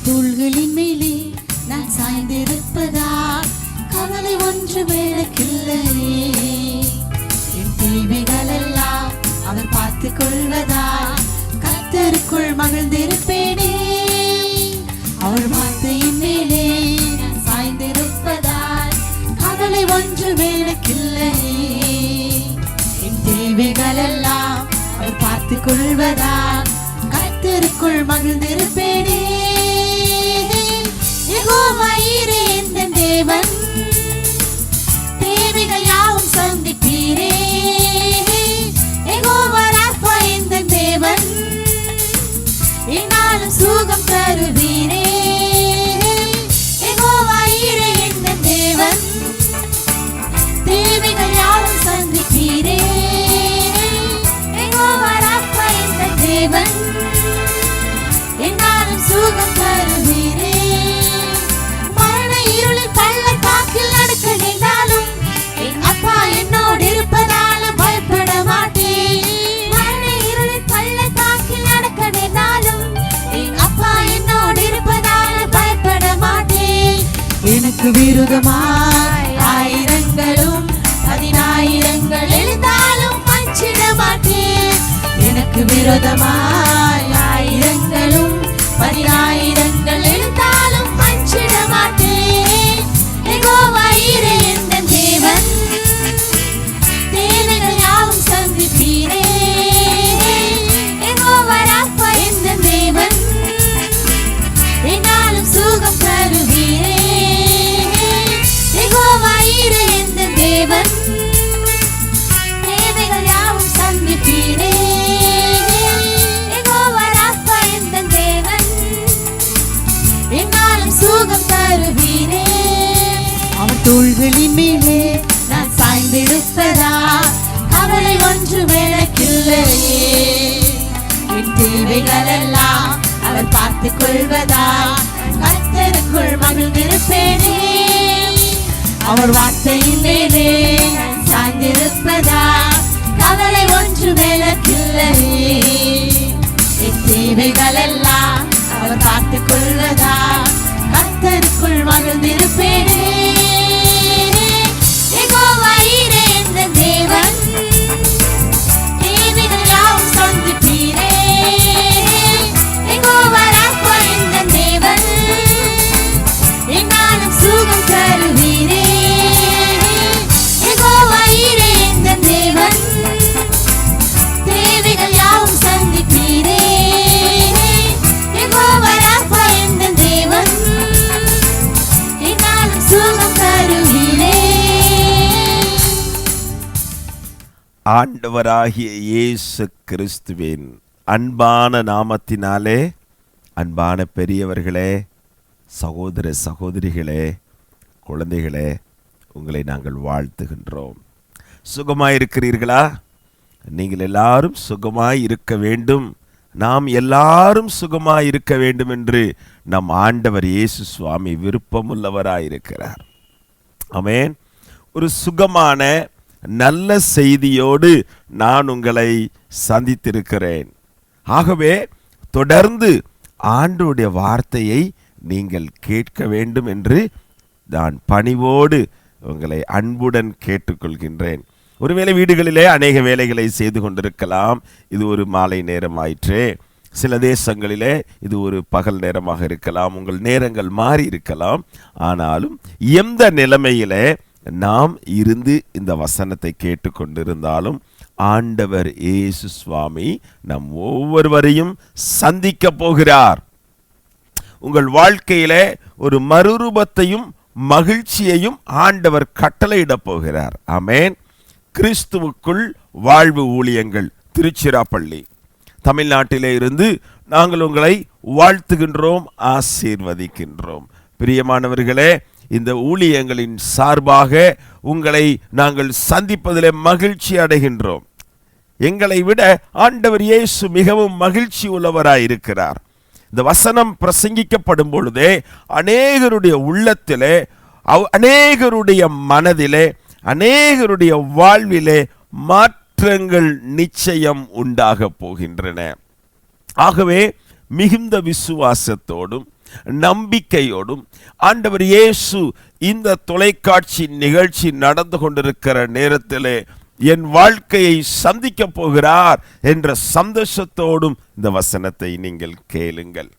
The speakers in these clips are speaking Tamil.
தூள்களின் மேலே நான் சாய்ந்திருப்பதா கவலை ஒன்று வேலைக்கில்லையே. என் தேவைகள் எல்லாம் அவர் பார்த்துக் கொள்வதா கர்த்தருக்குள் மகிழ்ந்திருப்பேனே. அவர் வார்த்தையின் மேலே நான் சாய்ந்திருப்பதால் கவலை ஒன்று வேலைக்கில்லையே. என் தேவைகள் எல்லாம் அவர் பார்த்துக் கொள்வதால் கர்த்தருக்குள் மகிழ்ந்திருப்பேனே. யெகோவா ஈரே எந்தன் தேவன், தேவைகள் யாவும் சந்திப்பீரே. யெகோவா ராஃபா எந்தன் தேவன், என்னாலும் சுகம் தருவீரே. யெகோவா ஈரே எந்தன் தேவன், தேவைகள் யாவும் சந்திப்பீரே. யெகோவா ராஃபா எந்தன் தேவன், என்னாலும் சுகம் தருவீரே. மரண இருளில் பள்ளத்தாக்கில் நடக்க நேர்ந்தாலும் என் அப்பா என்னோடு இருப்பதால பயப்பட மாட்டேன். மரண இருளில் பள்ளத்தாக்கில் நடக்க நேர்ந்தாலும் என் அப்பா என்னோடு இருப்பதால பயப்பட மாட்டேன். எனக்கு விரோதமாய் ஆயிரங்களும் 10,000 எழுந்தாலும் அஞ்சிட மாட்டேன். எனக்கு விரோதமாய் ஆயிரங்களும் 10,000 எழுந்தாலும் அஞ்சிட மாட்டேன். யெகோவா ஈரே எந்தன் தேவன், தேவைகள் யாவும் சந்திப்பீரே. யெகோவா ராஃபா எந்தன் தேவன், என்னாலும் சுகம் தருவீரே. யெகோவா ஈரே எந்தன் தேவன், தேவைகள் யாவும் சந்திப்பீரே. யெகோவா ராஃபா எந்தன் தேவன், என்னாலும் சுகம் தருவீரே. அவர் தோள்களின் மேலே நான் சாய்ந்திருப்பதா கவலை ஒன்று வேலைக்கில்லையே. என் தேவைகள் எல்லாம் அவர் பார்த்துக் கொள்வதா கர்த்தருக்குள் மகிழ்ந்திருப்பேனே. அவர் வார்த்தையின் மேலே நான் சாய்ந்திருப்பதா கவலை ஒன்று வேலைக்கில்லையே. என் தேவைகள் எல்லாம் அவர் பார்த்துக் கொள்வதா கர்த்தருக்குள் மகிழ்ந்திருப்பேனே. யெகோவா ஈரே எந்தன் தேவன், தேவைகள் யாவும் சந்திப்பீரே. யெகோவா ராஃபா எந்தன் தேவன், என்னாலும் சுகம் தருவீரே. யெகோவா ஈரே எந்தன் தேவன், தேவைகள் யாவும் சந்திப்பீரே. யெகோவா ராஃபா எந்தன் தேவன், என்னாலும் சுகம் தருவீரே. ஆண்டவராகிய இயேசு கிறிஸ்துவின் அன்பான நாமத்தினாலே அன்பான பெரியவர்களே, சகோதர சகோதரிகளே, குழந்தைகளே, உங்களை நாங்கள் வாழ்த்துகின்றோம். சுகமாயிருக்கிறீர்களா? நீங்கள் எல்லாரும் சுகமாய் இருக்க வேண்டும், நாம் எல்லாரும் சுகமாய் இருக்க வேண்டும் என்று நம் ஆண்டவர் இயேசு சுவாமி விருப்பமுள்ளவராயிருக்கிறார். ஆமென். ஒரு சுகமான நல்ல செய்தியோடு நான் உங்களை சந்தித்திருக்கிறேன். ஆகவே தொடர்ந்து ஆண்டவருடைய வார்த்தையை நீங்கள் கேட்க வேண்டும் என்று நான் பணிவோடு உங்களை அன்புடன் கேட்டுக்கொள்கின்றேன். ஒருவேளை வீடுகளிலே அநேக வேலைகளை செய்து கொண்டிருக்கலாம். இது ஒரு மாலை நேரம் ஆயிற்றே. சில தேசங்களிலே இது ஒரு பகல் நேரமாக இருக்கலாம். உங்கள் நேரங்கள் மாறி இருக்கலாம். ஆனாலும் எந்த நிலைமையிலே நாம் இருந்து இந்த வசனத்தை கேட்டுக்கொண்டிருந்தாலும் ஆண்டவர் இயேசு சுவாமி நம் ஒவ்வொருவரையும் சந்திக்க போகிறார். உங்கள் வாழ்க்கையிலே ஒரு மறுரூபத்தையும் மகிழ்ச்சியையும் ஆண்டவர் கட்டளையிடப் போகிறார். ஆமென். கிறிஸ்துவுக்குள் வாழ்வு ஊழியங்கள் திருச்சிராப்பள்ளி தமிழ்நாட்டிலே இருந்து நாங்கள் உங்களை வாழ்த்துகின்றோம், ஆசீர்வதிக்கின்றோம். பிரியமானவர்களே, இந்த ஊழியங்களின் சார்பாக உங்களை நாங்கள் சந்திப்பதிலே மகிழ்ச்சி அடைகின்றோம். எங்களை விட ஆண்டவர் இயேசு மிகவும் மகிழ்ச்சி உள்ளவராயிருக்கிறார். இந்த வசனம் பிரசங்கிக்கப்படும் பொழுதே அநேகருடைய உள்ளத்திலே, அநேகருடைய மனதிலே, அநேகருடைய வாழ்விலே மாற்றங்கள் நிச்சயம் உண்டாக போகின்றன. ஆகவே மிகுந்த விசுவாசத்தோடும் நம்பிக்கையோடும் ஆண்டவர் இயேசு இந்த தொலைக்காட்சி நிகழ்ச்சி நடந்து கொண்டிருக்கிற நேரத்திலே என் வாழ்க்கையை சந்திக்க போகிறார் என்ற சந்தோஷத்தோடும் இந்த வசனத்தை நீங்கள் கேளுங்கள்.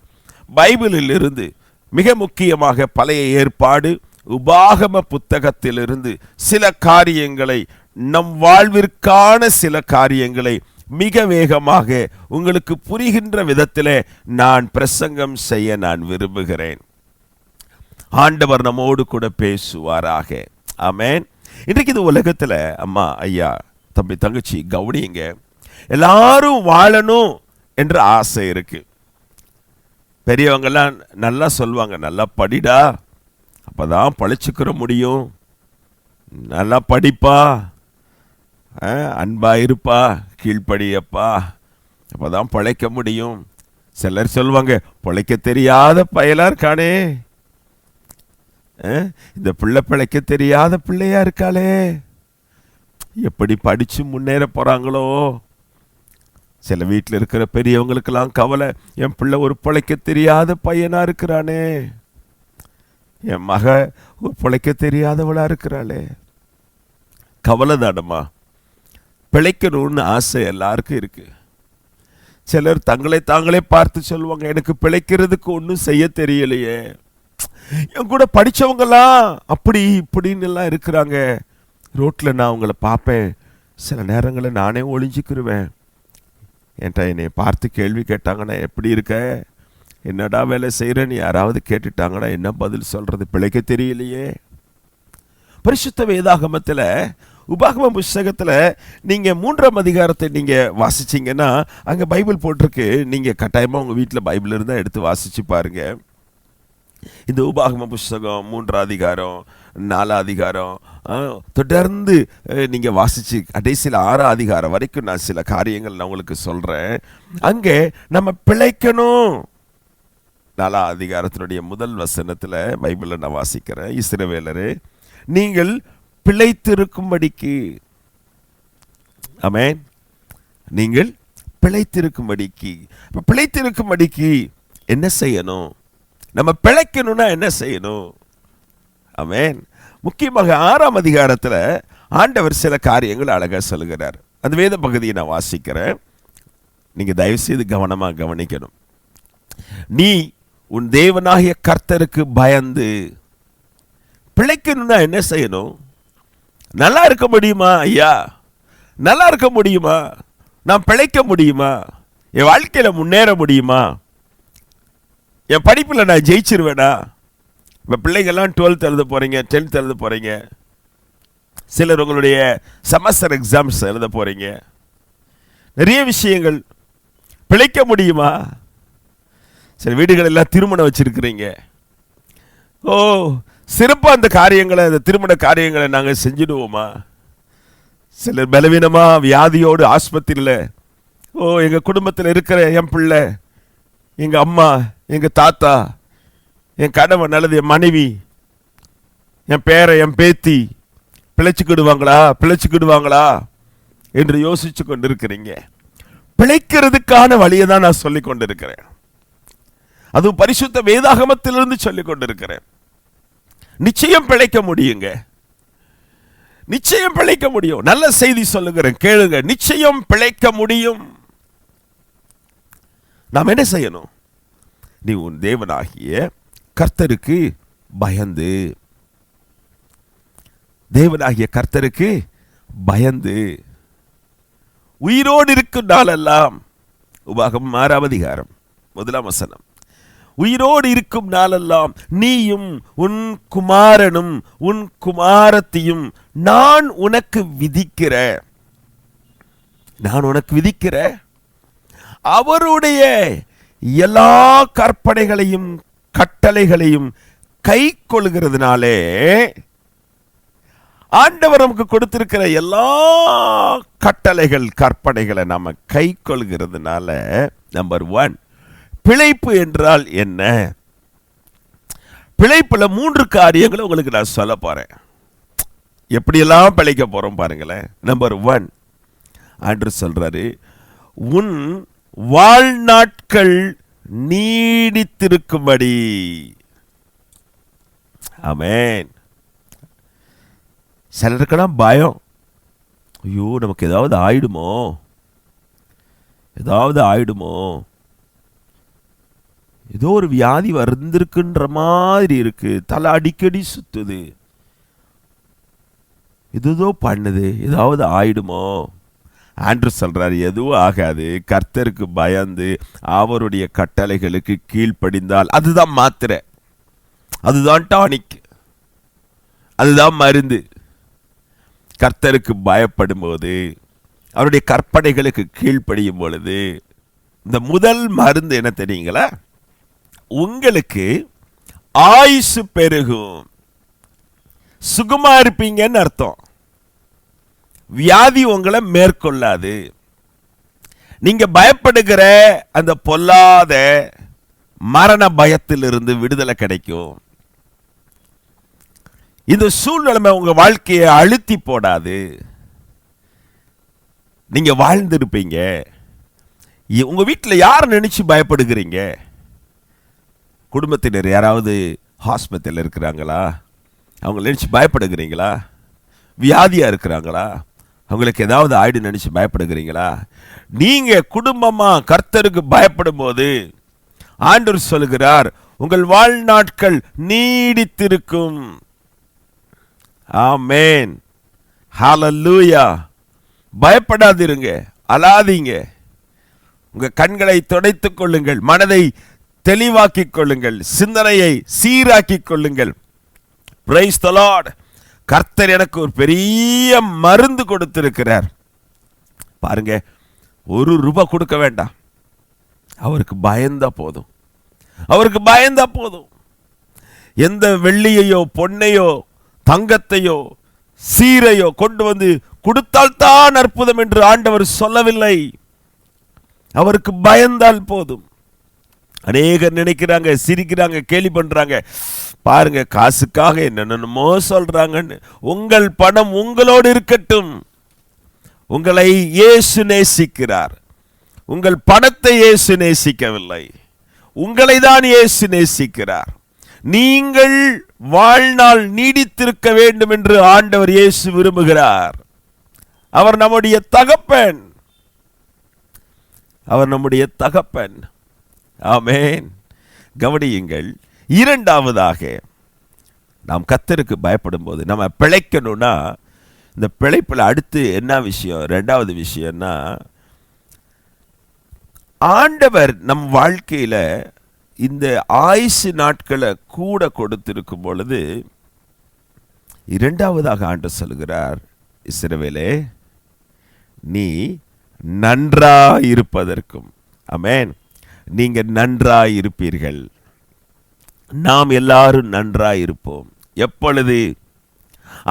பைபிளில் இருந்து மிக முக்கியமாக பழைய ஏற்பாடு உபாகம புத்தகத்திலிருந்து சில காரியங்களை, நம் வாழ்விற்கான சில காரியங்களை மிக வேகமாக உங்களுக்கு புரிகின்ற விதத்திலே நான் பிரசங்கம் செய்ய நான் விரும்புகிறேன். ஆண்டவர் நம்மோடு கூட பேசுவாராக. ஆமென். இன்றைக்கு இந்த உலகத்துல அம்மா, ஐயா, தம்பி, தங்கச்சி கவனிங்க, எல்லாரும் வாழணும் என்ற ஆசை இருக்கு. பெரியவங்கெல்லாம் நல்லா சொல்லுவாங்க, நல்லா படிடா, அப்பதான் பழிச்சுக்கிற முடியும், நல்லா படிப்பா, அன்பா இருப்பா, கீழ்ப்படியப்பா, அப்பதான் பிழைக்க முடியும். சிலர் சொல்லுவாங்க, பிழைக்க தெரியாத பயலா இருக்கானே, இந்த பிள்ளை பிழைக்க தெரியாத பிள்ளையா இருக்காளே, எப்படி படிச்சு முன்னேற போறாங்களோ. சில வீட்டில் இருக்கிற பெரியவங்களுக்கெல்லாம் கவலை, என் பிள்ளை ஒரு பிழைக்க தெரியாத பையனா இருக்கிறானே, என் மக ஒரு பிழைக்க தெரியாதவளா இருக்கிறாளே. கவலை தானம்மா. பிழைக்கணும்னு ஆசை எல்லாருக்கும் இருக்கு. சிலர் தங்களை தாங்களே பார்த்து சொல்லுவாங்க, எனக்கு பிழைக்கிறதுக்கு ஒன்றும் செய்ய தெரியலையே. என் கூட படித்தவங்களாம் அப்படி இப்படின்னு எல்லாம் இருக்கிறாங்க. ரோட்டில் நான் அவங்கள பார்ப்பேன், சில நேரங்களில் நானே ஒளிஞ்சிக்கிருவேன். என்கிட்ட என்னை பார்த்து கேள்வி கேட்டாங்கன்னா, எப்படி இருக்க, என்னடா வேலை செய்கிறேன்னு யாராவது கேட்டுட்டாங்கன்னா என்ன பதில் சொல்கிறது, பிழைக்க தெரியலையே. பரிசுத்த வேதாகமத்தில் உபாகம புஸ்தகத்தில் நீங்கள் 3ஆம் அதிகாரத்தை நீங்கள் வாசிச்சிங்கன்னா அங்கே பைபிள் போட்டிருக்கு. நீங்கள் கட்டாயமாக உங்கள் வீட்டில் பைபிள் இருந்தால் எடுத்து வாசித்து பாருங்கள். இந்த உபாகம புஸ்தகம் 3ஆம் அதிகாரம் 4ஆம் அதிகாரம் தொடர்ந்து நீங்கள் வாசித்து கடைசியில் 6ஆம் அதிகாரம் வரைக்கும் நான் சில காரியங்கள் நான் உங்களுக்கு சொல்கிறேன். அங்கே நம்ம பிழைக்கணும். 4ஆம் அதிகாரத்தினுடைய முதல் வசனத்தில் பைபிளில் நான் வாசிக்கிறேன், இஸ்ரவேலரே நீங்கள் பிழைத்திருக்கும்படிக்கு, ஆமென், நீங்கள் பிழைத்திருக்கும்படிக்கு. பிழைத்திருக்கும்படிக்கு என்ன செய்யணும்? நம்ம பிழைக்கணும்னா என்ன செய்யணும்? ஆமென். முக்கியமாக 6ஆம் அதிகாரத்தில் ஆண்டவர் சில காரியங்கள் அழகாக சொல்லுகிறார். அந்த வேத பகுதியை நான் வாசிக்கிறேன், நீங்கள் தயவுசெய்து கவனமாக கவனிக்கணும். நீ உன் தேவனாகிய கர்த்தருக்கு பயந்து பிழைக்கணும்னா என்ன செய்யணும்? நல்லா இருக்க முடியுமா ஐயா? நல்லா இருக்க முடியுமா? நான் பிழைக்க முடியுமா? என் வாழ்க்கையில் முன்னேற முடியுமா? என் படிப்பில் நான் ஜெயிச்சிருவேனா? இப்போ பிள்ளைங்கள்லாம் 12th எழுத போகிறீங்க, 10th எழுத போகிறீங்க, சிலர் உங்களுடைய செமஸ்டர் எக்ஸாம்ஸ் எழுத போகிறீங்க. நிறைய விஷயங்கள் பிழைக்க முடியுமா? சில வீடுகள் எல்லாம் திருமணம் வச்சிருக்கிறீங்க. ஓ, சிறப்பாக அந்த காரியங்களை, அந்த திருமண காரியங்களை நாங்கள் செஞ்சிடுவோமா? சிலர் பலவீனமாக வியாதியோடு ஆஸ்பத்திரியில், ஓ எங்கள் குடும்பத்தில் இருக்கிற என் பிள்ளை, எங்கள் அம்மா, எங்கள் தாத்தா, என் கணவன் அல்லது என் மனைவி, என் பேரை, என் பேத்தி பிழைச்சுக்கிடுவாங்களா என்று யோசிச்சு கொண்டு இருக்கிறீங்க. பிழைக்கிறதுக்கான வழியை தான் நான் சொல்லிக் கொண்டிருக்கிறேன். அதுவும் பரிசுத்த வேதாகமத்திலிருந்து சொல்லிக் கொண்டிருக்கிறேன். நிச்சயம் பிழைக்க முடியுங்க, நிச்சயம் பிழைக்க முடியும். நல்ல செய்தி சொல்லுகிறேன், கேளுங்க, நிச்சயம் பிழைக்க முடியும். நாம் என்ன செய்யணும்? நீ உன் தேவனாகிய கர்த்தருக்கு பயந்து, தேவனாகிய கர்த்தருக்கு பயந்து உயிரோடு இருக்கும் நாளெல்லாம், உபாகமம் 6ஆம் அதிகாரம் 1ஆம் வசனம், உயிரோடு இருக்கும் நாளெல்லாம் நீயும் உன் குமாரனும் உன் குமாரத்தியும் நான் உனக்கு விதிக்கிற அவருடைய எல்லா கற்பனைகளையும் கட்டளைகளையும் கை கொள்கிறதுனாலே, ஆண்டவர் நமக்கு கொடுத்திருக்கிற எல்லா கட்டளைகள் கற்பனைகளை நாம கை கொள்கிறதுனால, நம்பர் 1, பிழைப்பு என்றால் என்ன? பிழைப்புல 3 காரியங்களை உங்களுக்கு நான் சொல்ல போறேன். எப்படியெல்லாம் பிழைக்க போறோம் பாருங்களேன். நம்பர் 1, ஆண்டவர் சொல்றாரு, உன் வாழ்நாட்கள் நீடித்திருக்கும்படி. ஆமென். சிலருக்கெல்லாம் பயம், ஐயோ நமக்கு ஏதாவது ஆயிடுமோ, ஏதாவது ஆயிடுமோ, ஏதோ ஒரு வியாதி வந்திருக்குன்ற மாதிரி இருக்கு, தலை அடிக்கடி சுத்துது, ஏதோ பண்ணுது, ஏதாவது ஆயிடுமோ. ஆண்ட்ரூ சொல்றாரு, எதுவும் ஆகாது. கர்த்தருக்கு பயந்து அவருடைய கட்டளைகளுக்கு கீழ்ப்படிந்தால் அதுதான் மாத்திரை, அதுதான் டானிக், அதுதான் மருந்து. கர்த்தருக்கு பயப்படும் போது, அவருடைய கற்பனைகளுக்கு கீழ்ப்படியும் பொழுது, இந்த முதல் மருந்து என்ன தெரியுங்களா? உங்களுக்கு ஆயுசு பெருகும், சுகமா இருப்பீங்கன்னு அர்த்தம். வியாதி உங்களை மேற்கொள்ளாது. நீங்க பயப்படுகிற அந்த பொல்லாத மரண பயத்திலிருந்து விடுதலை கிடைக்கும். இந்த சூழ்நிலைமை உங்க வாழ்க்கையை அழுத்தி போடாது. நீங்க வாழ்ந்திருப்பீங்க. உங்க வீட்டில் யார் நினைச்சு பயப்படுகிறீங்க? குடும்பத்தினர் யாராவது ஹாஸ்பிட்டலில் இருக்கிறாங்களா? அவங்க நினைச்சு பயப்படுகிறீங்களா? வியாதியா இருக்கிறாங்களா? அவங்களுக்கு ஏதாவது ஆயிடு நினைச்சு பயப்படுகிறீங்களா? நீங்க குடும்பமா கர்த்தருக்கு பயப்படும் போது ஆண்டவர் சொல்கிறார், உங்கள் வாழ்நாட்கள் நீடித்திருக்கும். ஆமென், ஹல்லேலூயா. பயப்படாதிருங்க, அழாதீங்க. உங்க கண்களை துடைத்துக் கொள்ளுங்கள், மனதை தெளிவாக்கிக் கொள்ளுங்கள், சிந்தனையை சீராக்கிக் கொள்ளுங்கள். Praise the Lord. கர்த்தர் எனக்கு ஒரு பெரிய மருந்து கொடுத்திருக்கிறார். பாருங்க, ₹1 கொடுக்க வேண்டாம். அவருக்கு பயந்தா போதும், அவருக்கு பயந்தா போதும். எந்த வெள்ளியையோ பொன்னையோ தங்கத்தையோ சீரையோ கொண்டு வந்து கொடுத்தால்தான் அற்புதம் என்று ஆண்டவர் சொல்லவில்லை. அவருக்கு பயந்தால் போதும். அநேகர் நினைக்கிறாங்க, சிரிக்கிறாங்க, கேலி பண்றாங்க. பாருங்க, காசுக்காக என்னென்னமோ சொல்றாங்கன்னு. உங்கள் பணம் உங்களோடு இருக்கட்டும். உங்களை இயேசு நேசிக்கிறார். உங்கள் பணத்தை இயேசு நேசிக்கவில்லை, உங்களை தான் இயேசு நேசிக்கிறார். நீங்கள் வாழ்நாள் நீடித்திருக்க வேண்டும் என்று ஆண்டவர் இயேசு விரும்புகிறார். அவர் நம்முடைய தகப்பன், அவர் நம்முடைய தகப்பன். ஆமென். கவனியுங்கள், இரண்டாவதாக நாம் கர்த்தருக்கு பயப்படும் போது நம்ம பிழைக்கணும்னா, இந்த பிழைப்பில் அடுத்து என்ன விஷயம்? ரெண்டாவது விஷயம்னா, ஆண்டவர் நம் வாழ்க்கையில இந்த ஆயுசு நாட்களை கூட கொடுத்திருக்கும் பொழுது, இரண்டாவதாக ஆண்டவர் சொல்கிறார், இஸ்ரவேலே நீ நன்றாயிருப்பதற்கும். ஆமென். நீங்க நன்றாயிருப்பீர்கள். நாம் எல்லாரும் நன்றாயிருப்போம். எப்பொழுது?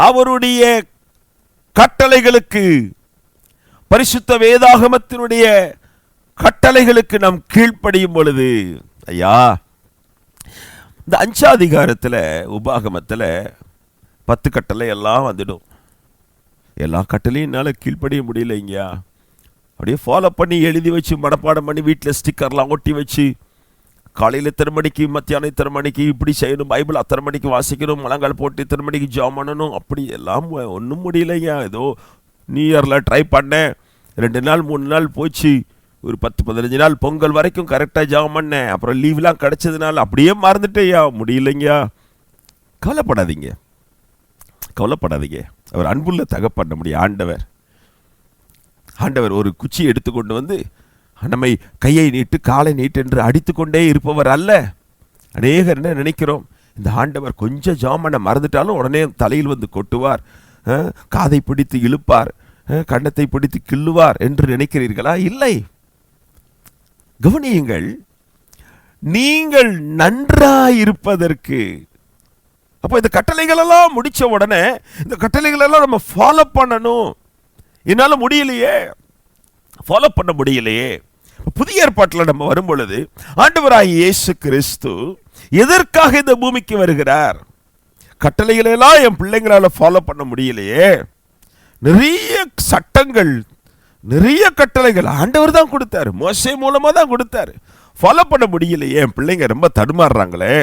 அவருடைய கட்டளைகளுக்கு, பரிசுத்த வேதாகமத்தினுடைய கட்டளைகளுக்கு நாம் கீழ்ப்படியும் பொழுது. ஐயா, இந்த 5 அதிகாரத்தில் உபாகமத்தில் 10 கட்டளை எல்லாம் வந்துடும். எல்லா கட்டளையும் என்னால் கீழ்ப்படிய முடியலைங்கயா. அப்படியே ஃபாலோ பண்ணி எழுதி வச்சு மனப்பாடம் பண்ணி வீட்டில் ஸ்டிக்கர்லாம் ஒட்டி வச்சு, காலையில் இத்தனை மணிக்கு, மத்தியானம் இத்தனை மணிக்கு இப்படி செய்யணும், பைபிள் அத்தனை மணிக்கு வாசிக்கணும், முழங்கால் போட்டு இத்தனை மணிக்கு ஜாம் பண்ணணும், அப்படி எல்லாம் ஒன்றும் முடியலைங்க. ஏதோ நியூ இயரில் ட்ரை பண்ணேன், 2 நாள் 3 நாள் போச்சு, ஒரு 10-15 நாள் பொங்கல் வரைக்கும் கரெக்டாக ஜாம் பண்ணேன், அப்புறம் லீவ்லாம் கிடச்சதுனால அப்படியே மறந்துட்டேயா, முடியலைங்கயா. கவலைப்படாதீங்க, கவலைப்படாதீங்க. அவர் அன்புள்ள தகப்பன் நம்முடைய ஆண்டவர். ஆண்டவர் ஒரு குச்சியை எடுத்துக்கொண்டு வந்து நம்மை கையை நீட்டு காலை நீட்டு என்று அடித்துக்கொண்டே இருப்பவர் அல்ல. அநேகர் என்ன நினைக்கிறோம், இந்த ஆண்டவர் கொஞ்சம் ஜாமனை மறந்துட்டாலும் உடனே தலையில் வந்து கொட்டுவார், காதை பிடித்து இழுப்பார், கன்னத்தை பிடித்து கிள்ளுவார் என்று நினைக்கிறீர்களா? இல்லை. கவனியுங்கள், நீங்கள் நன்றாயிருப்பதற்கு. அப்போ இந்த கட்டளைகள் எல்லாம் முடிச்ச உடனே இந்த கட்டளைகள் எல்லாம் நம்ம ஃபாலோ பண்ணணும். என்னால் முடியலையே, ஃபாலோ பண்ண முடியலையே. புதிய ஏற்பாட்டில் நம்ம வரும் பொழுது ஆண்டவராகிய இயேசு கிறிஸ்து எதற்காக இந்த பூமிக்கு வருகிறார்? கட்டளைகளெல்லாம் என் பிள்ளைங்களால ஃபாலோ பண்ண முடியலையே. நிறைய சட்டங்கள், நிறைய கட்டளைகள் ஆண்டவர் தான் கொடுத்தாரு, மோசே மூலமா தான் கொடுத்தாரு. ஃபாலோ பண்ண முடியலையே, என் பிள்ளைங்க ரொம்ப தடுமாறுறாங்களே.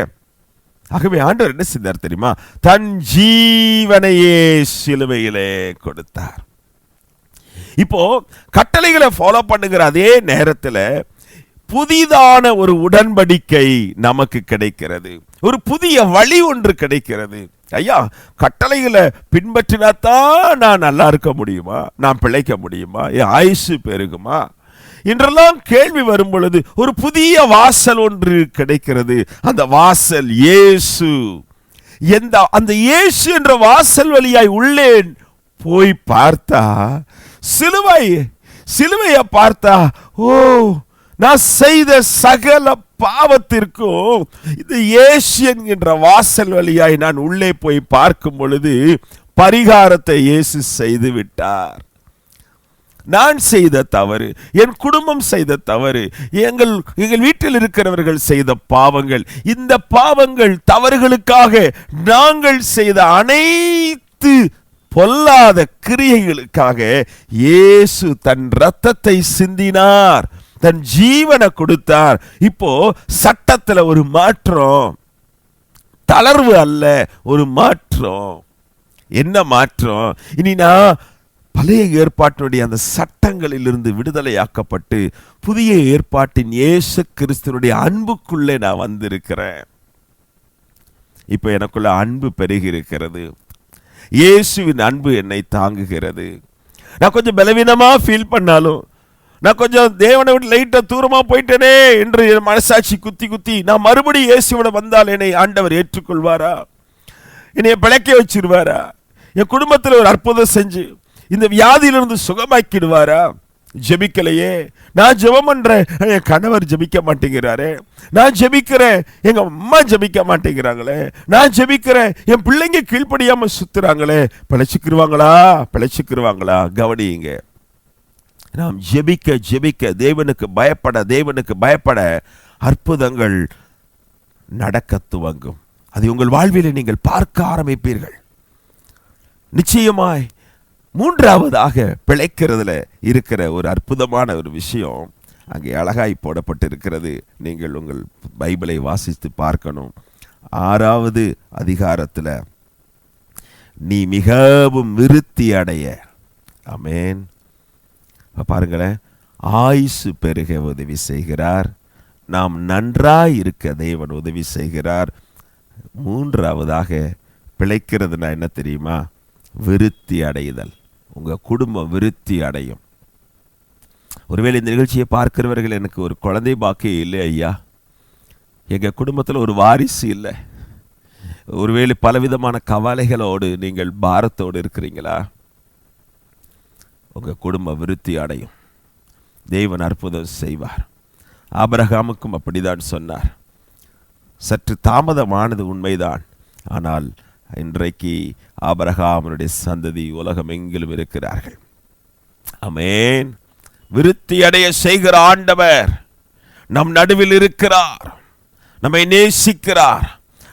ஆகவே ஆண்டவர் என்ன செய்தார் தெரியுமா? தன் ஜீவனையே சிலுவையிலே கொடுத்தார். இப்போ கட்டளைகளை ஃபாலோ பண்ணுகிற அதே நேரத்தில் புதிதான ஒரு உடன்படிக்கை நமக்கு கிடைக்கிறது. ஒரு புதிய வழி ஒன்று கிடைக்கிறது. ஐயா, கட்டளைகளை பின்பற்றினாத்தான் நான் நல்லா இருக்க முடியுமா? நான் பிழைக்க முடியுமா? என் ஆயுசு பெருகுமா? என்றெல்லாம் கேள்வி வரும் பொழுது ஒரு புதிய வாசல் ஒன்று கிடைக்கிறது. அந்த வாசல் இயேசு. அந்த இயேசு என்ற வாசல் வழியாய் உள்ளே போய் பார்த்தா, சிலுவையை பார்த்தா, ஓ, நான் செய்த சகல பாவத்திற்கும் இந்த இயேசு என்கின்ற வாசல் வழியாய் நான் உள்ளே போய் பார்க்கும் பொழுது பரிகாரத்தை இயேசு செய்து விட்டார். நான் செய்த தவறு, என் குடும்பம் செய்த தவறு, எங்கள் வீட்டில் இருக்கிறவர்கள் செய்த பாவங்கள், இந்த பாவங்கள் தவறுகளுக்காக நாங்கள் செய்த அனைத்து பொல்லாத கிரியைகளுக்காக இயேசு தன் இரத்தத்தை சிந்தினார், தன் ஜீவனை கொடுத்தார். இப்போ சட்டத்தில் ஒரு மாற்றம், தளர்வு அல்ல, ஒரு மாற்றம். என்ன மாற்றம்? இனி நான் பழைய ஏற்பாட்டினுடைய அந்த சட்டங்களிலிருந்து விடுதலையாக்கப்பட்டு புதிய ஏற்பாட்டின் இயேசு கிறிஸ்துவினுடைய அன்புக்குள்ளே நான் வந்திருக்கிறேன். இப்போ எனக்குள்ள அன்பு பெருகி இருக்கிறது. இயேசுவின் அன்பு என்னை தாங்குகிறது. நான் கொஞ்சம் பலவீனமா ஃபீல் பண்ணாலும், நான் கொஞ்சம் தேவனை விட்டு லைட்டா தூரமா போயிட்டேனே என்று என் மனசாட்சி குத்தி நான் மறுபடியும் இயேசுவோட வந்தால் என்னை ஆண்டவர் ஏற்றுக்கொள்வாரா? என்னை பிழைக்க வச்சிருவாரா? என் குடும்பத்தில் ஒரு அற்புதம் செஞ்சு இந்த வியாதியிலிருந்து சுகமாக்கிடுவாரா? ஜெபிக்கலையே. நான் ஜெபம் பண்றேன், என் கணவர் ஜெபிக்க மாட்டேங்கிறாரே. நான் ஜெபிக்கிறேன், எங்க அம்மா ஜெபிக்க மாட்டேங்கிறாங்களே. நான் ஜெபிக்கிறேன், என் பிள்ளைங்க கீழ்ப்படியாம சுத்துறாங்களே. பிழைச்சுக்கிருவாங்களா? கவனியுங்க. நாம் ஜெபிக்க தேவனுக்கு பயப்பட அற்புதங்கள் நடக்க துவங்கும். அதை உங்கள் வாழ்வில் நீங்கள் பார்க்க ஆரம்பிப்பீர்கள். நிச்சயமாய் மூன்றாவதாக பிழைக்கிறதுல இருக்கிற ஒரு அற்புதமான ஒரு விஷயம் அங்கே அழகாய் போடப்பட்டிருக்கிறது. நீங்கள் உங்கள் பைபிளை வாசித்து பார்க்கணும். 6வது அதிகாரத்தில் நீ மிகவும் விருத்தி அடைய. ஆமென். பாருங்களேன், ஆயுசு பெருக உதவி செய்கிறார். நாம் நன்றாய் இருக்க தேவன் உதவி செய்கிறார். மூன்றாவதாக பிழைக்கிறதுனா என்ன தெரியுமா? விருத்தி அடைதல். உங்க குடும்பம் விருத்தி அடையும். ஒருவேளை இந்த நிகழ்ச்சியை பார்க்கிறவர்கள், எனக்கு ஒரு குழந்தை பாக்கியம் இல்லை ஐயா, எங்க குடும்பத்தில் ஒரு வாரிசு இல்லை, ஒருவேளை பலவிதமான கவலைகளோடு நீங்கள் பாரத்தோடு இருக்கிறீங்களா? உங்க குடும்ப விருத்தி அடையும். தேவன் அற்புதம் செய்வார். ஆபிரகாமுக்கும் அப்படிதான் சொன்னார். சற்று தாமதமானது உண்மைதான், ஆனால் இன்றைக்கு ஆபிரகாமுடைய சந்ததி உலகம் எங்கிலும் இருக்கிறார்கள். ஆமென். விருத்தி அடைய செய்கிற ஆண்டவர் நம் நடுவில் இருக்கிறார். நம்மை நேசிக்கிறார்.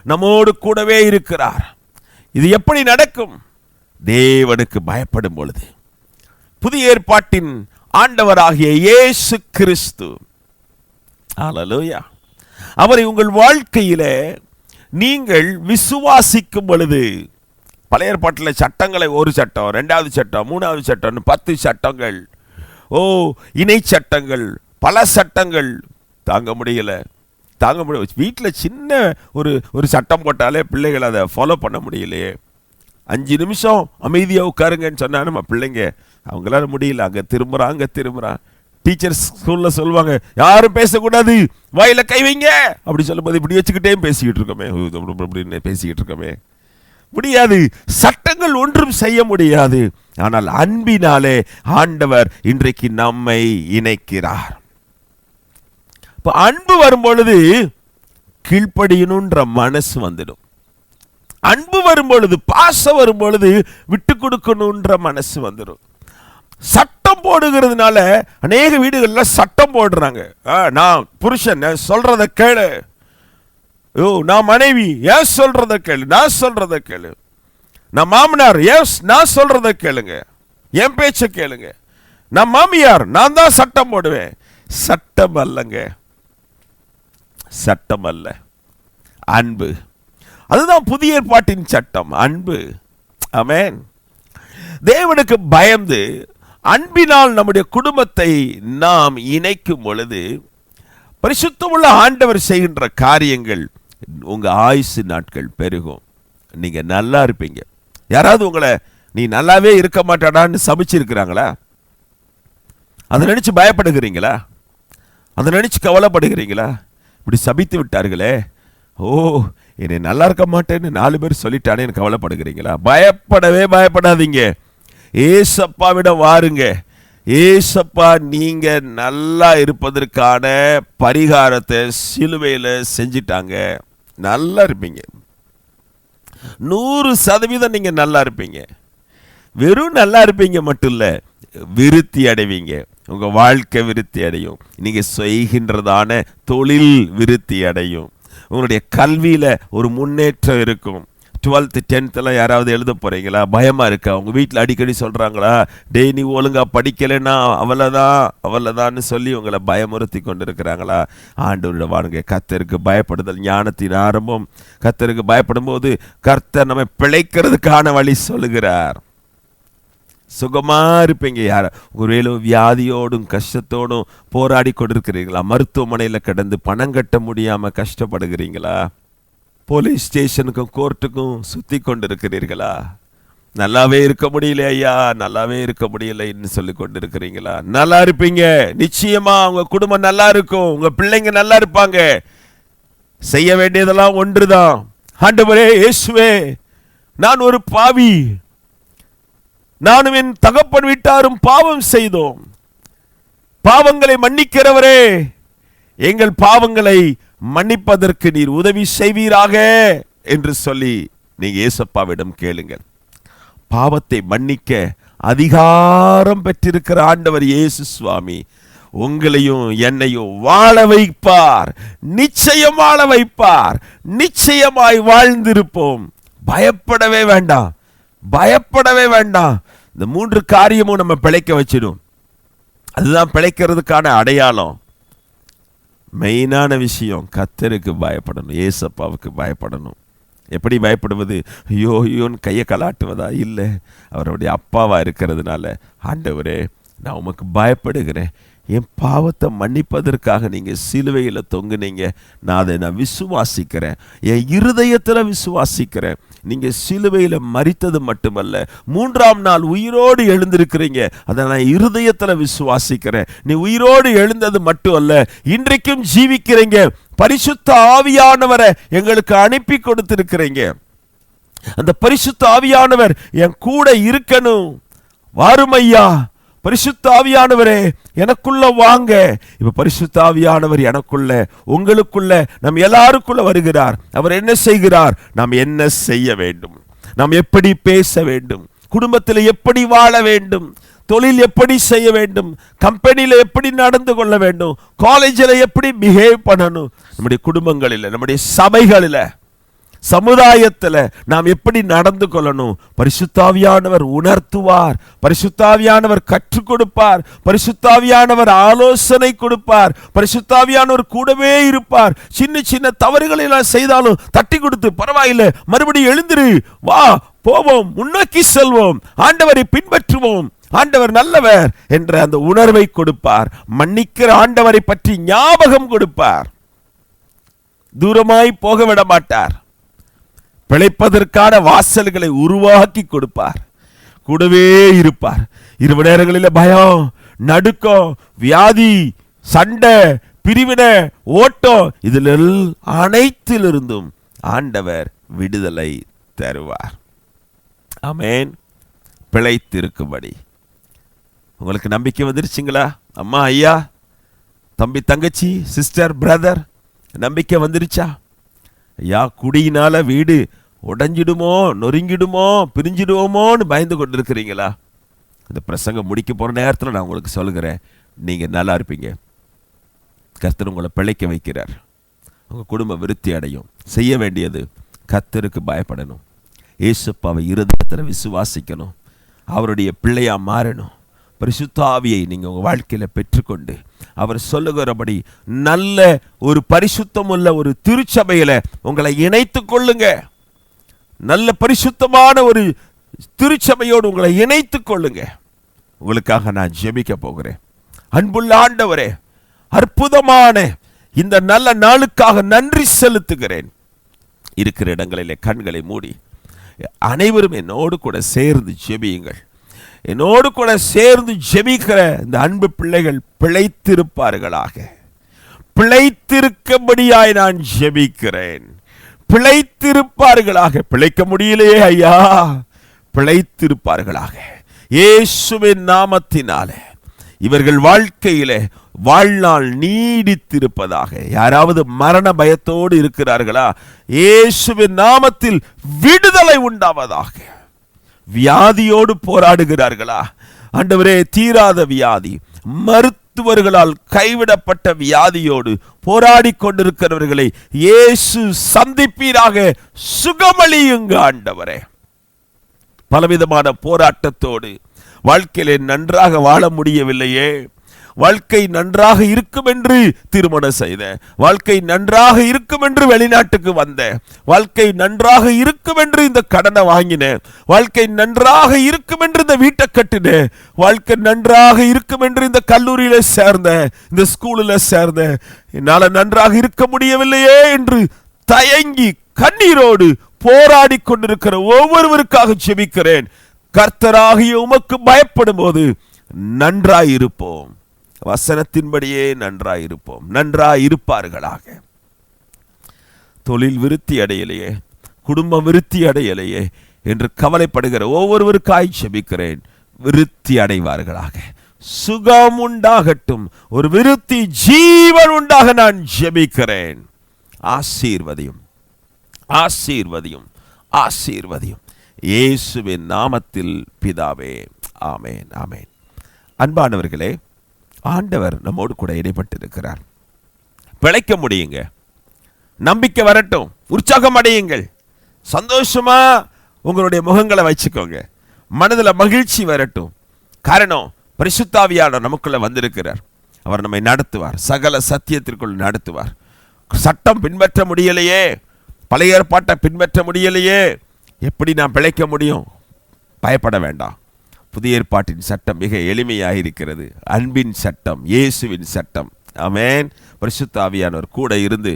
நம்மோடு கூடவே இருக்கிறார். இது எப்படி நடக்கும்? தேவனுக்கு பயப்படும் பொழுது. புதிய ஏற்பாட்டின் ஆண்டவராகிய இயேசு கிறிஸ்து, ஹல்லேலூயா, அவரை உங்கள் வாழ்க்கையிலே நீங்கள் விசுவாசிக்கும் பொழுது, பழைய ஏற்பாட்டில் சட்டங்களை, ஒரு சட்டம், 2வது சட்டம், 3வது சட்டம், 10 சட்டங்கள், இணை சட்டங்கள், பல சட்டங்கள், தாங்க முடியல. வீட்டில் சின்ன ஒரு சட்டம் போட்டாலே பிள்ளைகள் அதை ஃபாலோ பண்ண முடியலையே. 5 நிமிஷம் அமைதியாக உட்காருங்கன்னு சொன்னா நம்ம பிள்ளைங்க அவங்களால முடியல. அங்கே திரும்புறான். டீச்சர்ஸ் ஸ்கூல்ல சொல்லுவாங்க, யாரும் பேசக்கூடாது, வாயில கை வைங்க அப்படி சொல்லும்போது இப்படி வச்சுக்கிட்டே பேசிக்கிட்டு இருக்கோமே. முடியாது. சட்டங்கள் ஒன்றும் செய்ய முடியாது. ஆனால் அன்பினாலே ஆண்டவர் இன்றைக்கு நம்மை இணைக்கிறார். இப்ப அன்பு வரும் பொழுது கீழ்ப்படியணுன்ற மனசு வந்துடும். அன்பு வரும் பொழுது, பாசம் வரும் பொழுது விட்டு கொடுக்கணுன்ற மனசு வந்துடும். சட்டம் போடுகிறதுனால அநேக வீடுகள்ல சட்டம் போடுறாங்க. நான் புருஷன் சொல்றத கேளு, நான் மனைவி ஏன் சொல்றத கேளு, நான் சொல்றத கேளு, நான் மாமனார் நான் சொல்றத கேளுங்க, என் பேச்ச கேளுங்க, நான் மாமியார் நான் தான் சட்டம் போடுவேன். சட்டம் அல்லங்க. சட்டம் அல்ல, அன்பு. அதுதான் புதிய ஏற்பாட்டின் சட்டம், அன்பு. ஆமென். தேவனுக்கு பயந்து அன்பினால் நம்முடைய குடும்பத்தை நாம் இணைக்கும் பொழுது பரிசுத்தமுள்ள ஆண்டவர் செய்கின்ற காரியங்கள், உங்க ஆயுசு நாட்கள் பெருகும். நீங்க நல்லா இருப்பீங்க. யாராவது உங்களை நீ நல்லாவே இருக்க மாட்டாடான்னு சபிச்சிருக்கிறாங்களா? அதை நினைச்சு பயப்படுகிறீங்களா? அதை நினைச்சு கவலைப்படுகிறீங்களா? இப்படி சபித்து விட்டார்களே, ஓ என்னை நல்லா இருக்க மாட்டேன்னு 4 பேர் சொல்லிட்டானேன்னு கவலைப்படுகிறீங்களா? பயப்படவே பயப்படாதீங்க. ஏசப்பாவிடம் வாருங்க. ஏசப்பா நீங்க நல்லா இருப்பதற்கான பரிகாரத்தை சிலுவையில் செஞ்சிட்டாங்க. நல்லா இருப்பீங்க. 100% நீங்க நல்லா இருப்பீங்க. வெறும் நல்லா இருப்பீங்க மட்டும் இல்ல, விருத்தி அடைவீங்க. உங்க வாழ்க்கை விருத்தி அடையும். நீங்க செய்கின்றதான தொழில் விருத்தி அடையும். உங்களுடைய கல்வியில ஒரு முன்னேற்றம் இருக்கும். 12th 10th யாராவது எழுத போறீங்களா? பயமா இருக்கா? உங்க வீட்டில் அடிக்கடி சொல்றாங்களா, டேய் நீ ஒழுங்கா படிக்கலைன்னா அவ்வளவுதான்னு சொல்லி உங்களை பயமுறுத்தி கொண்டு இருக்கிறாங்களா? ஆண்டவரிடம் வாருங்க. கர்த்தருக்கு பயப்படுதல் ஞானத்தின் ஆரம்பம். கர்த்தருக்கு பயப்படும் போது கர்த்தர் நம்ம பிழைக்கிறதுக்கான வழி சொல்லுகிறார். சுகமா இருப்பீங்க. யார ஒருவேளை வியாதியோடும் கஷ்டத்தோடும் போராடி கொண்டிருக்கிறீங்களா? மருத்துவமனையில் கிடந்து பணம் கட்ட முடியாம கஷ்டப்படுகிறீங்களா? போலீஸ் ஸ்டேஷனுக்கும் கோர்ட்டுக்கும் சுத்தி கொண்டிருக்கிறீர்களா? நல்லாவே இருக்க முடியல ஐயா, நல்லாவே இருக்க முடியலன்னு சொல்லி கொண்டிருக்கிறீங்களா? நல்லா இருப்பீங்க. நிச்சயமா உங்க குடும்பம் நல்லா இருக்கும். உங்க பிள்ளைங்க நல்லா இருப்பாங்க. செய்ய வேண்டியதெல்லாம் ஒன்றுதான். ஆண்டவரே இயேசுவே, நான் ஒரு பாவி, நானும் என் தகப்பன் வீட்டாரும் பாவம் செய்தோம். பாவங்களை மன்னிக்கிறவரே, எங்கள் பாவங்களை மன்னிப்பதற்கு நீர் உதவி செய்வீராக என்று சொல்லி நீங்க ஏசப்பாவிடம் கேளுங்கள். பாவத்தை மன்னிக்க அதிகாரம் பெற்றிருக்கிற ஆண்டவர் இயேசு சுவாமி உங்களையும் என்னையும் வாழ வைப்பார். நிச்சயம் வாழ வைப்பார். நிச்சயமாய் வாழ்ந்திருப்போம். பயப்படவே வேண்டாம், பயப்படவே வேண்டாம். இந்த 3 காரியமும் நம்ம பிழைக்க வச்சிடும். அதுதான் பிழைக்கிறதுக்கான அடையாளம். மெயினான விஷயம், கர்த்தருக்கு பயப்படணும், ஏசப்பாவுக்கு பயப்படணும். எப்படி பயப்படுவது? ஐயோ ஐயோன்னு கையை கலாட்டுவதா? இல்லை, அவருடைய அப்பாவா இருக்கிறதுனால, ஆண்டவரே நான் உமக்கு பயப்படுகிறேன், என் பாவத்தை மன்னிப்பதற்காக நீங்க சிலுவையில் தொங்குனீங்க, நான் அதை விசுவாசிக்கிறேன், என் இருதயத்தில் விசுவாசிக்கிறேன். நீங்க சிலுவையில் மரித்தது மட்டுமல்ல, 3ஆம் நாள் உயிரோடு எழுந்திருக்கிறீங்க, அதை நான் இருதயத்தில் விசுவாசிக்கிறேன். நீ உயிரோடு எழுந்தது மட்டும் அல்ல, இன்றைக்கும் ஜீவிக்கிறீங்க. பரிசுத்த ஆவியானவரை எங்களுக்கு அனுப்பி கொடுத்திருக்கிறீங்க. அந்த பரிசுத்த ஆவியானவர் என் கூட இருக்கணும். வாரும் ஐயா, பரிசுத்த ஆவியானவரே எனக்குள்ள வாங்க. இப்ப பரிசுத்த ஆவியானவர் எனக்குள்ள, உங்களுக்குள்ள, நம் எல்லாருக்குள்ள வருகிறார். அவர் என்ன செய்கிறார்? நாம் என்ன செய்ய வேண்டும், நாம் எப்படி பேச வேண்டும், குடும்பத்தில் எப்படி வாழ வேண்டும், தொழில் எப்படி செய்ய வேண்டும், கம்பெனியில் எப்படி நடந்து கொள்ள வேண்டும், காலேஜில் எப்படி பிஹேவ் பண்ணணும், நம்முடைய குடும்பங்களில், நம்முடைய சபைகளில், சமுதாயத்தில் நாம் எப்படி நடந்து கொள்ளணும், பரிசுத்தாவியானவர் உணர்த்துவார். பரிசுத்தாவியானவர் கற்றுக் கொடுப்பார். பரிசுத்தாவியானவர் ஆலோசனை கொடுப்பார். பரிசுத்தாவியானவர் கூடவே இருப்பார். சின்ன சின்ன தவறுகளை எல்லாம் செய்தாலும் தட்டி கொடுத்து, பரவாயில்லை, மறுபடியும் எழுந்திரு, வா போவோம், முன்னோக்கி செல்வோம், ஆண்டவரை பின்பற்றுவோம், ஆண்டவர் நல்லவர் என்ற அந்த உணர்வை கொடுப்பார். மன்னிக்கிற ஆண்டவரை பற்றி ஞாபகம் கொடுப்பார். தூரமாய் போக விட மாட்டார். பிழைப்பதற்கான வாசல்களை உருவாக்கி கொடுப்பார். கூடவே இருப்பார். இரவு நேரங்களில் பயம், நடுக்கம், வியாதி, சண்டை, பிரிவினை, ஓட்டம், இதில் அனைத்திலிருந்தும் ஆண்டவர் விடுதலை தருவார். ஆமென். பிழைத்திருக்கும்படி உங்களுக்கு நம்பிக்கை வந்துருச்சுங்களா? அம்மா, ஐயா, தம்பி, தங்கச்சி, சிஸ்டர், பிரதர், நம்பிக்கை வந்துருச்சா? ஐயா, குடியினால வீடு உடைஞ்சிடுமோ, நொறுங்கிடுமோ, பிரிஞ்சிடுவோமோன்னு பயந்து கொண்டு இருக்கிறீங்களா? இந்த பிரசங்கம் முடிக்க போற நேரத்தில் நான் உங்களுக்கு சொல்லுகிறேன், நீங்க நல்லா இருப்பீங்க. கர்த்தர் உங்களை பிழைக்க வைக்கிறார். உங்க குடும்ப விருத்தி அடையும். செய்ய வேண்டியது, கர்த்தருக்கு பயப்படணும், இயேசுப்பாவை இருதயத்தில் விசுவாசிக்கணும், அவருடைய பிள்ளையா மாறணும், பரிசுத்த ஆவியை நீங்கள் உங்கள் வாழ்க்கையில் பெற்றுக்கொண்டு அவர் சொல்லுகிறபடி நல்ல ஒரு பரிசுத்தமுள்ள ஒரு திருச்சபையில் உங்களை இணைத்து கொள்ளுங்க. நல்ல பரிசுத்தமான ஒரு திருச்சபையோடு உங்களை இணைத்து கொள்ளுங்க. உங்களுக்காக நான் ஜெபிக்க போகிறேன். அன்புள்ள ஆண்டவரே, அற்புதமான இந்த நல்ல நாளுக்காக நன்றி செலுத்துகிறேன். இருக்கிற இடங்களிலே கண்களை மூடி அனைவரும் என்னோடு கூட சேர்ந்து ஜெபியுங்கள். என்னோடு கூட சேர்ந்து ஜெபிக்கிற இந்த அன்பு பிள்ளைகள் பிழைத்திருப்பார்களாக. பிழைத்திருக்கும்படியாய் நான் ஜெபிக்கிறேன். பிழைத்திருப்பார்களாக. பிழைக்க முடியலையே ஐயா, பிழைத்திருப்பார்களாக. இயேசுவின் நாமத்தினாலே இவர்கள் வாழ்க்கையிலே வாழ்நாள் நீடித்திருப்பதாக. யாராவது மரண பயத்தோடு இருக்கிறார்களா? இயேசுவின் நாமத்தில் விடுதலை உண்டாவதாக. வியாதியோடு போராடுகிறார்களா? ஆண்டவரே, தீராத வியாதி, மருத்துவர்களால் கைவிடப்பட்ட வியாதியோடு போராடி கொண்டிருக்கிறவர்களை இயேசு சந்திப்பீராக. சுகமளியுங்க ஆண்டவரே. பலவிதமான போராட்டத்தோடு வாழ்க்கையிலே நன்றாக வாழ முடியவில்லையே, வாழ்க்கை நன்றாக இருக்கும் என்று திருமணம் செய்த, வாழ்க்கை நன்றாக இருக்கும் என்று வெளிநாட்டுக்கு வந்த, வாழ்க்கை நன்றாக இருக்கும் என்று இந்த கடனை வாங்கின, வாழ்க்கை நன்றாக இருக்கும் என்று இந்த வீட்டை கட்டின, வாழ்க்கை நன்றாக இருக்கும் என்று இந்த கல்லூரியில சேர்ந்த, இந்த ஸ்கூலில் சேர்ந்த, என்னால் நன்றாக இருக்க முடியவில்லையே என்று தயங்கி கண்ணீரோடு போராடி கொண்டிருக்கிற ஒவ்வொருவருக்காக ஜெபிக்கிறேன். கர்த்தராகிய உமக்கு பயப்படும் போது நன்றாயிருப்போம். வசனத்தின்படியே நன்றாயிருப்போம். நன்றாயிருப்பார்களாக. தொழில் விருத்தி அடையலையே, குடும்பம் விருத்தி அடையலையே என்று கவலைப்படுகிற ஒவ்வொருவருக்காய் ஜெபிக்கிறேன். விருத்தி அடைவார்களாக. சுகம் உண்டாகட்டும். ஒரு விருத்தி ஜீவன் உண்டாக நான் ஜெபிக்கிறேன். ஆசீர்வதியும், ஆசீர்வதியும், ஆசீர்வதியும். இயேசுவின் நாமத்தில் பிதாவே, ஆமேன், ஆமேன். அன்பானவர்களே, ஆண்டவர் நம்மோடு கூட இடைப்பட்டிருக்கிறார். பிழைக்க முடியுங்க. நம்பிக்கை வரட்டும். உற்சாகம் அடையுங்கள். சந்தோஷமா உங்களுடைய முகங்களை வச்சுக்கோங்க. மனதில் மகிழ்ச்சி வரட்டும். காரணம், பரிசுத்த ஆவியானவர் நமக்குள்ள வந்திருக்கிறார். அவர் நம்மை நடத்துவார். சகல சத்தியத்திற்குள் நடத்துவார். சட்டம் பின்பற்ற முடியலையே, பழைய ஏற்பாட்டை பின்பற்ற முடியலையே, எப்படி நான் பிழைக்க முடியும்? பயப்பட வேண்டாம். புதிய ஏற்பாட்டின் சட்டம் மிக எளிமையாக இருக்கிறது. அன்பின் சட்டம், இயேசுவின் சட்டம். ஆமென். பரிசுத்த ஆவியானவர் கூட இருந்து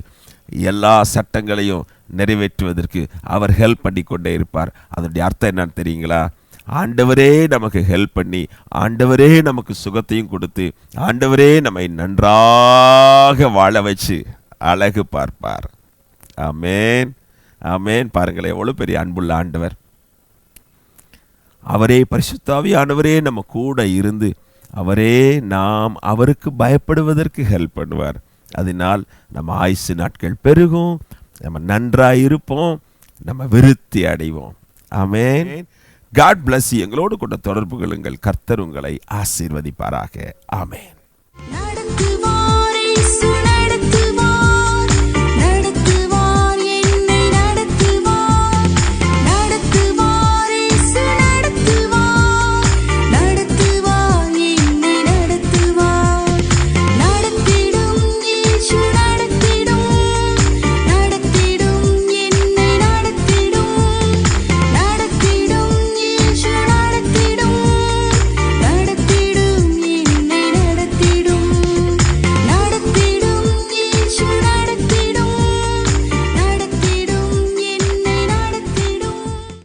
எல்லா சட்டங்களையும் நிறைவேற்றுவதற்கு அவர் ஹெல்ப் பண்ணி கொண்டே இருப்பார். அதனுடைய அர்த்தம் என்னன்னு தெரியுங்களா? ஆண்டவரே நமக்கு ஹெல்ப் பண்ணி, ஆண்டவரே நமக்கு சுகத்தையும் கொடுத்து, ஆண்டவரே நம்மை நன்றாக வாழ வச்சு அழகு பார்ப்பார். ஆமென், ஆமென். பாருங்களேன், எவ்வளவு பெரிய அன்புள்ள ஆண்டவர். அவரே பரிசுத்த ஆவியானவரே நம்ம கூட இருந்து அவரே நாம் அவருக்கு பயப்படுவதற்கு ஹெல்ப் பண்ணுவார். அதனால் நம்ம ஆயுசு நாட்கள் பெருகும், நம்ம நன்றாக இருப்போம், நம்ம விருத்தி அடைவோம். ஆமென். God bless you. எங்களோடு கூட தொடர்பு கொள்ளுங்கள். கர்த்தர் உங்களை ஆசீர்வதிப்பாராக. ஆமென்.